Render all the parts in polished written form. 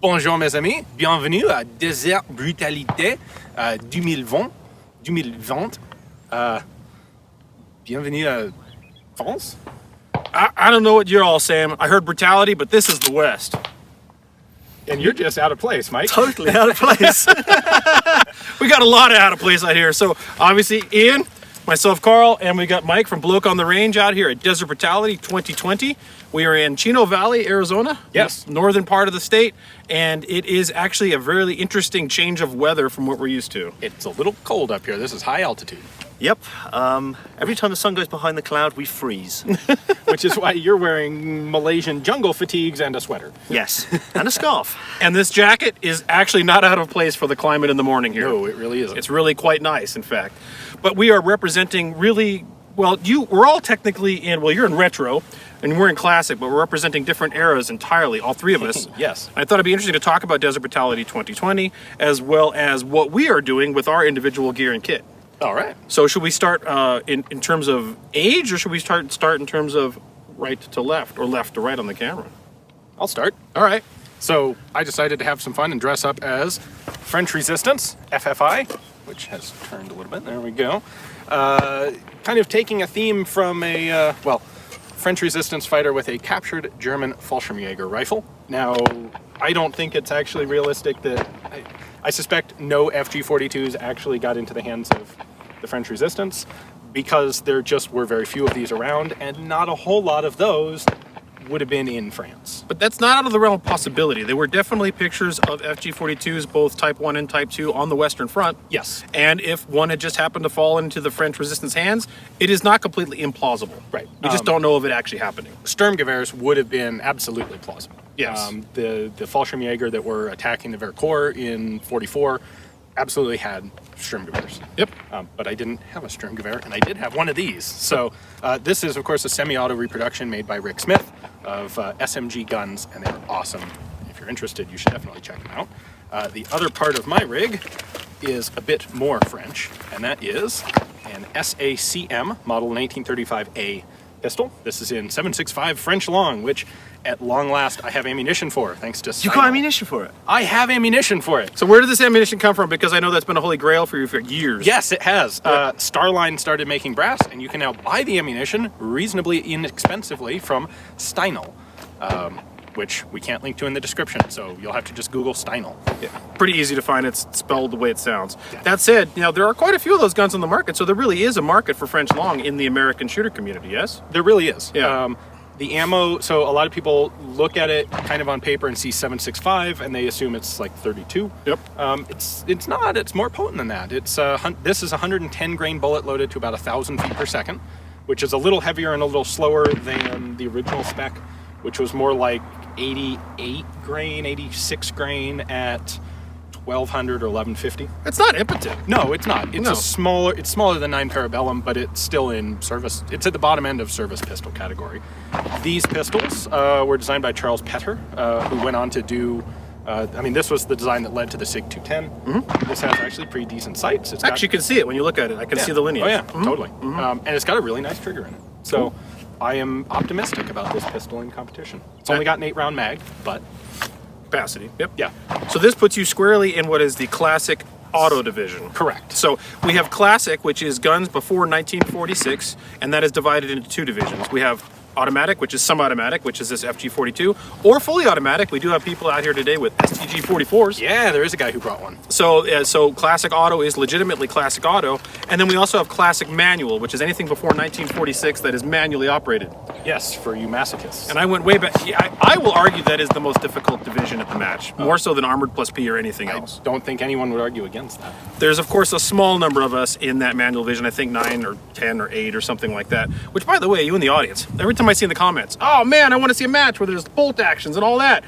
Bonjour mes amis, bienvenue à Désert Brutalité 2020. Bienvenue à France. I don't know what you're all saying. I heard brutality, but this is the West. And you're just out of place, Mike. Totally out of place. We got a lot of out of place out here. So obviously Ian, myself, Karl, and we got Mike from Bloke on the Range out here at Desert Brutality 2020. We are in Chino Valley, Arizona. Yes. Northern part of the state. And it is actually a really interesting change of weather from what we're used to. It's a little cold up here. This is high altitude. Yep. Every time the sun goes behind the cloud, we freeze. Which is why you're wearing Malaysian jungle fatigues and a sweater. Yes. And a scarf. And this jacket is actually not out of place for the climate in the morning here. No, it really isn't. It's really quite nice, in fact. But we are representing really, well, we're all technically in, well, you're in retro, and we're in classic, but we're representing different eras entirely, all three of us. Yes. I thought it'd be interesting to talk about Desert Brutality 2020, as well as what we are doing with our individual gear and kit. All right. So should we start in terms of age, or should we start in terms of right to left, or left to right on the camera? I'll start. All right. So I decided to have some fun and dress up as French Resistance, FFI, which has turned a little bit. There we go. Kind of taking a theme from a, French Resistance fighter with a captured German Fallschirmjäger rifle. Now, I don't think it's actually realistic that... I suspect no FG-42s actually got into the hands of the French Resistance because there just were very few of these around, and not a whole lot of those would have been in France. But that's not out of the realm of possibility. There were definitely pictures of FG-42s, both Type 1 and Type 2, on the Western Front. Yes. And if one had just happened to fall into the French Resistance hands, it is not completely implausible. Right. We just don't know of it actually happening. Sturmgewehrs would have been absolutely plausible. Yes. The Fallschirmjäger that were attacking the Vercors in 44 absolutely had Sturmgewehrs. Yep. But I didn't have a Sturmgewehr, and I did have one of these. So this is, of course, a semi-auto reproduction made by Rick Smith of SMG guns, and they're awesome. If you're interested, you should definitely check them out. The other part of my rig is a bit more French, and that is an Sacm model 1935A pistol. This is in 7.65 French long, which at long last I have ammunition for, thanks to You got ammunition for it? I have ammunition for it. So where did this ammunition come from? Because I know that's been a holy grail for you for years. Yes, it has. Starline started making brass, and you can now buy the ammunition reasonably inexpensively from Steinel, which we can't link to in the description, so you'll have to just Google Steinel. Yeah. Pretty easy to find. It's spelled the way it sounds. Yeah. That said, there are quite a few of those guns on the market, so there really is a market for French long in the American shooter community, yes? There really is. Yeah. The ammo, so a lot of people look at it kind of on paper and see 7.65, and they assume it's like 32. Yep. It's not. It's more potent than that. This is a 110 grain bullet loaded to about 1,000 feet per second, which is a little heavier and a little slower than the original spec, which was more like 88 grain, 86 grain at 1,200 or 1,150. It's not impotent. No, it's not. It's No. It's smaller than 9 Parabellum, but it's still in service. It's at the bottom end of service pistol category. These pistols were designed by Charles Petter, who went on to do. This was the design that led to the SIG 210. Mm-hmm. This has actually pretty decent sights. You can see it when you look at it. I can see the lineage. Oh yeah, totally. Mm-hmm. And it's got a really nice trigger in it. So I am optimistic about this pistol in competition. It's only got an 8-round mag, but capacity. Yep. Yeah. So this puts you squarely in what is the classic auto division. Correct. So we have classic, which is guns before 1946, and that is divided into two divisions. We have automatic, which is semi-automatic, which is this FG-42, or fully automatic. We do have people out here today with STG-44s. Yeah, there is a guy who brought one. So classic auto is legitimately classic auto, and then we also have classic manual, which is anything before 1946 that is manually operated. Yes, for you masochists. And I went way back. I will argue that is the most difficult division at the match, more so than Armored plus P or anything else. I don't think anyone would argue against that. There's, of course, a small number of us in that manual division, I think 9 or 10 or 8 or something like that, which, by the way, you in the audience, every time I see in the comments, oh man, I want to see a match where there's bolt actions and all that.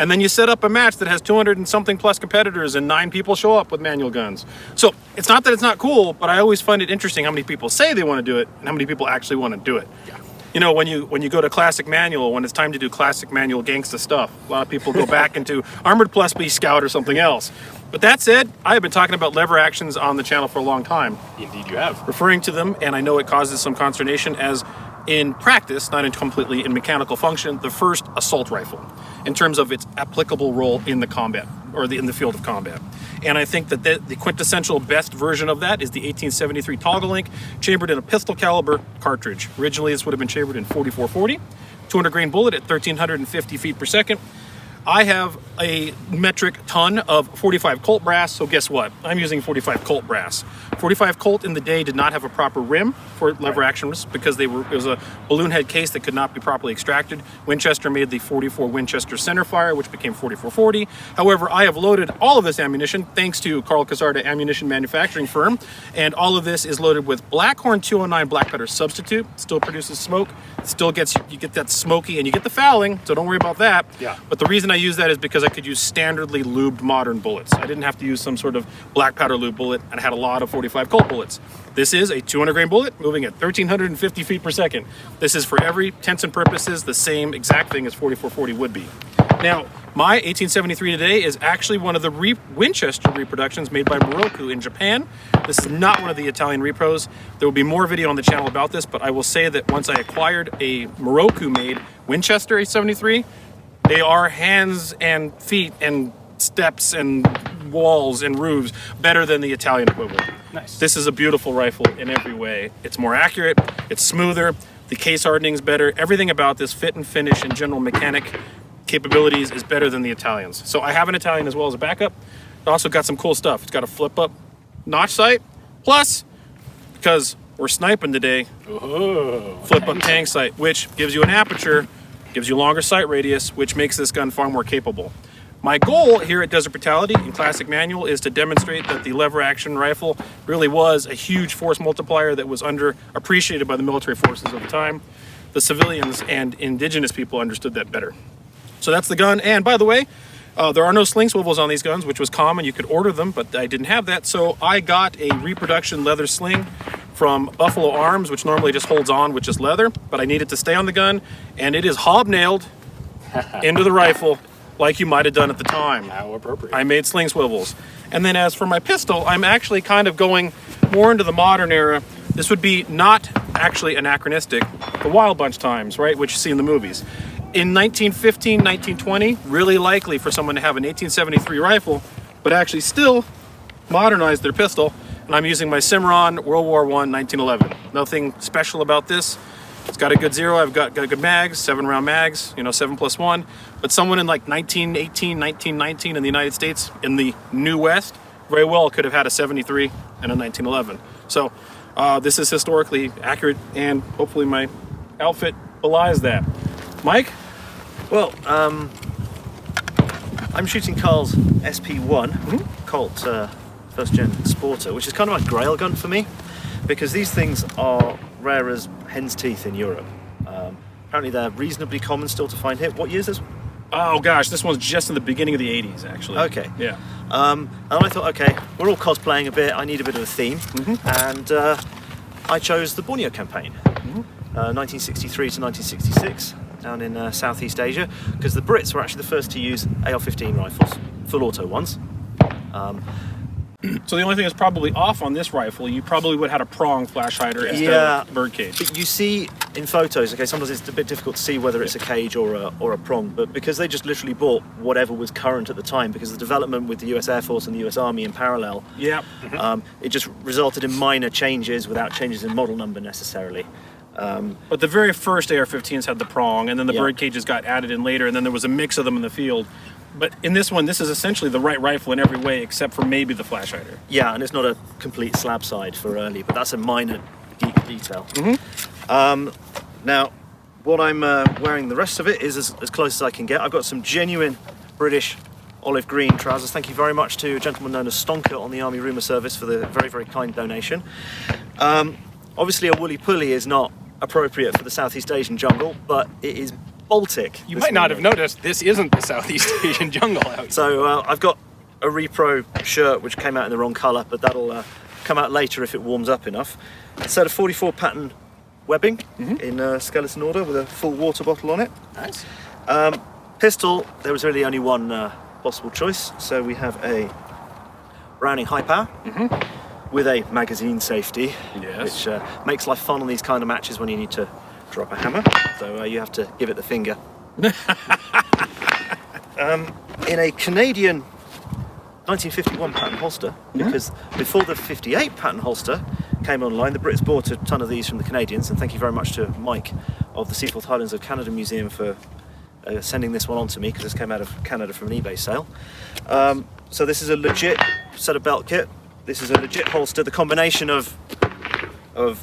And then you set up a match that has 200 and something plus competitors and 9 people show up with manual guns. So it's not that it's not cool, but I always find it interesting how many people say they want to do it and how many people actually want to do it. Yeah. When you go to classic manual, when it's time to do classic manual gangsta stuff, a lot of people go back into Armored plus B Scout or something else. But that said, I have been talking about lever actions on the channel for a long time. Indeed you have. Referring to them, and I know it causes some consternation, as in practice, not in completely in mechanical function, the first assault rifle in terms of its applicable role in the combat or in the field of combat. And I think that the quintessential best version of that is the 1873 toggle link, chambered in a pistol caliber cartridge. Originally, this would have been chambered in 4440, 200 grain bullet at 1350 feet per second. I have a metric ton of 45 Colt brass, so guess what? I'm using 45 Colt brass. 45 Colt in the day did not have a proper rim for lever actions because it was a balloon head case that could not be properly extracted. Winchester made the 44 Winchester centerfire, which became 4440. However, I have loaded all of this ammunition thanks to Karl ammunition manufacturing firm, and all of this is loaded with Blackhorn 209 black powder substitute. Still produces smoke, still gets you get that smoky, and you get the fouling, so don't worry about that. Yeah. But the reason I use that is because I could use standardly lubed modern bullets. I didn't have to use some sort of black powder lube bullet, and I had a lot of 45 Colt bullets. This is a 200 grain bullet moving at 1350 feet per second. This is for every intents and purposes the same exact thing as 4440 would be. Now, my 1873 today is actually one of the Winchester reproductions made by Bloke in Japan. This is not one of the Italian repros. There will be more video on the channel about this, but I will say that once I acquired a Morocco-made Winchester 873, they are hands and feet and steps and walls and roofs better than the Italian equivalent. Nice. This is a beautiful rifle in every way. It's more accurate, it's smoother, the case hardening is better. Everything about this fit and finish and general mechanic capabilities is better than the Italians. So I have an Italian as well as a backup. It also got some cool stuff. It's got a flip up notch sight, plus, because we're sniping today, flip up tang sight, which gives you an aperture, gives you longer sight radius, which makes this gun far more capable. My goal here at Desert Brutality in Classic Manual is to demonstrate that the lever action rifle really was a huge force multiplier that was underappreciated by the military forces of the time. The civilians and indigenous people understood that better. So that's the gun. And by the way, there are no sling swivels on these guns, which was common. You could order them, but I didn't have that. So I got a reproduction leather sling from Buffalo Arms, which normally just holds on with just leather, but I need it to stay on the gun, and it is hobnailed into the rifle like you might have done at the time. How appropriate. I made sling swivels. And then as for my pistol, I'm actually kind of going more into the modern era. This would be not actually anachronistic, the Wild Bunch times, right, which you see in the movies. In 1915, 1920, really likely for someone to have an 1873 rifle, but actually still modernize their pistol. And I'm using my Cimarron World War I 1911. Nothing special about this. It's got a good zero. I've got good mags, 7-round mags, 7+1. But someone in like 1918, 1919 in the United States, in the New West, very well could have had a 73 and a 1911. So this is historically accurate, and hopefully my outfit belies that. Mike? Well, I'm shooting Karl's SP1 Colt first gen Sporter, which is kind of a grail gun for me because these things are rare as hen's teeth in Europe. Apparently they're reasonably common still to find here. What year is this? Oh gosh, this one's just in the beginning of the 80s actually. Okay. Yeah. And I thought, okay, we're all cosplaying a bit, I need a bit of a theme. And I chose the Borneo campaign, 1963 to 1966, down in Southeast Asia, because the Brits were actually the first to use AR-15 rifles, full auto ones. So the only thing that's probably off on this rifle, you probably would have had a prong flash hider instead of birdcage. But you see in photos, okay, sometimes it's a bit difficult to see whether it's a cage or a prong, but because they just literally bought whatever was current at the time, because the development with the US Air Force and the US Army in parallel, it just resulted in minor changes without changes in model number necessarily. But the very first AR-15s had the prong, and then the bird cages got added in later, and then there was a mix of them in the field. But in this one, this is essentially the right rifle in every way, except for maybe the flash hider. Yeah, and it's not a complete slab side for early, but that's a minor geek detail. Now, what I'm wearing the rest of it is as close as I can get. I've got some genuine British olive green trousers. Thank you very much to a gentleman known as Stonker on the Army Rumour Service for the very, very kind donation. Obviously, a woolly pulley is not appropriate for the Southeast Asian jungle, but it is Baltic. You might not have noticed this isn't the Southeast Asian jungle out here. So I've got a repro shirt which came out in the wrong colour, but that'll come out later if it warms up enough. A set of 44 pattern webbing in skeleton order with a full water bottle on it. Nice. Pistol, there was really only one possible choice, so we have a Browning HighPower with a magazine safety, which makes life fun on these kind of matches when you need to drop a hammer, so you have to give it the finger. In a Canadian 1951 pattern holster, because before the 58 pattern holster came online, the Brits bought a ton of these from the Canadians, and thank you very much to Mike of the Seaforth Highlands of Canada Museum for sending this one on to me, because this came out of Canada from an eBay sale. So this is a legit set of belt kit. This is a legit holster. The combination of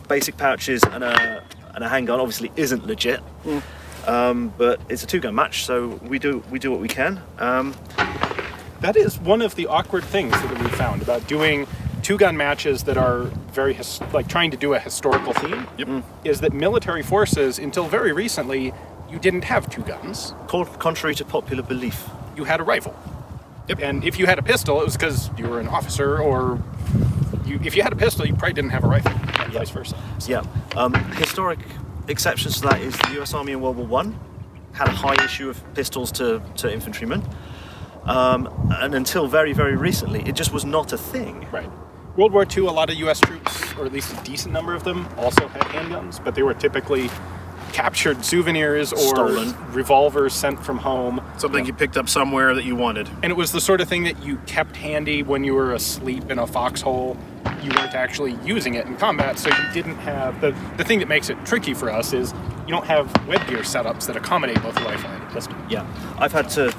basic pouches and a handgun obviously isn't legit, but it's a two-gun match, so we do what we can. That is one of the awkward things that we found about doing two-gun matches that are very like trying to do a historical theme. Is that military forces until very recently you didn't have two guns. Contrary to popular belief, you had a rifle. And if you had a pistol, it was because you were an officer, or if you had a pistol, you probably didn't have a rifle, and vice versa. So. Historic exceptions to that is the US Army in World War I had a high issue of pistols to infantrymen. And until very, very recently, it just was not a thing. Right. World War II, a lot of US troops, or at least a decent number of them, also had handguns, but they were typically captured souvenirs or stolen revolvers sent from home. Something you picked up somewhere that you wanted. And it was the sort of thing that you kept handy when you were asleep in a foxhole. You weren't actually using it in combat, so you didn't have... The thing that makes it tricky for us is you don't have webgear setups that accommodate both a rifle and a pistol. Yeah. I've had to...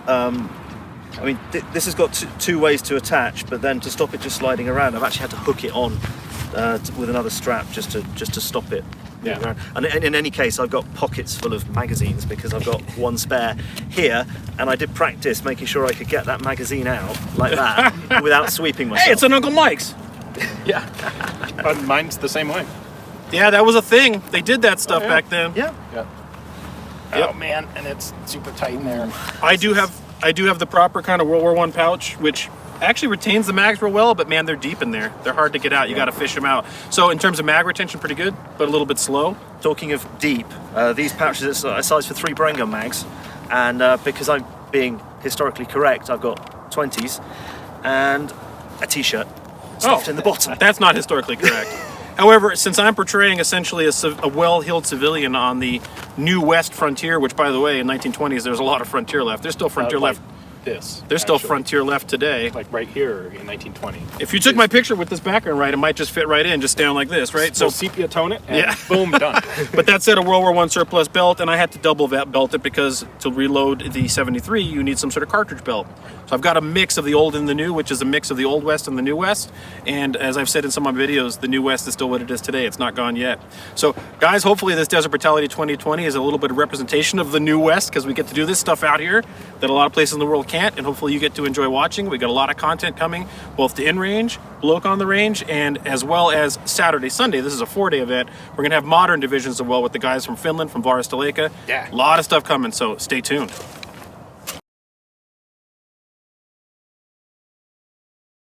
I mean, this has got two ways to attach, but then to stop it just sliding around, I've actually had to hook it on with another strap just to stop it. Yeah. And in any case, I've got pockets full of magazines because I've got one spare here, and I did practice making sure I could get that magazine out like that without sweeping myself. Hey, it's an Uncle Mike's. Yeah. But mine's the same way. Yeah, that was a thing. They did that stuff back then. Yeah. Yeah. Yep. Oh man, and it's super tight in there. I do have the proper kind of World War I pouch, which actually retains the mags real well, but man, they're deep in there. They're hard to get out. You got to fish them out. So in terms of mag retention, pretty good, but a little bit slow. Talking of deep, these pouches are sized for 3 brain gun mags, and because I'm being historically correct, I've got 20s and a t-shirt stuffed in the bottom. That's not historically correct. However, since I'm portraying essentially a well-heeled civilian on the New West frontier, which, by the way, in 1920s, there's a lot of frontier left. There's still frontier left. There's still frontier left today. Like right here in 1920. If you took my picture with this background right, it might just fit right in, just stand like this, right? So sepia tone it, and boom, done. But that said, a World War I surplus belt, and I had to double that belt it because to reload the 73, you need some sort of cartridge belt. So I've got a mix of the old and the new, which is a mix of the Old West and the New West. And as I've said in some of my videos, the New West is still what it is today. It's not gone yet. So guys, hopefully this Desert Brutality 2020 is a little bit of representation of the New West, because we get to do this stuff out here that a lot of places in the world can't, and hopefully you get to enjoy watching. We got a lot of content coming, both to InRange, Bloke on the range, and as well as Saturday, Sunday. This is a 4-day event. We're gonna have modern divisions as well with the guys from Finland, from Varusteleka. Yeah. A lot of stuff coming, so stay tuned.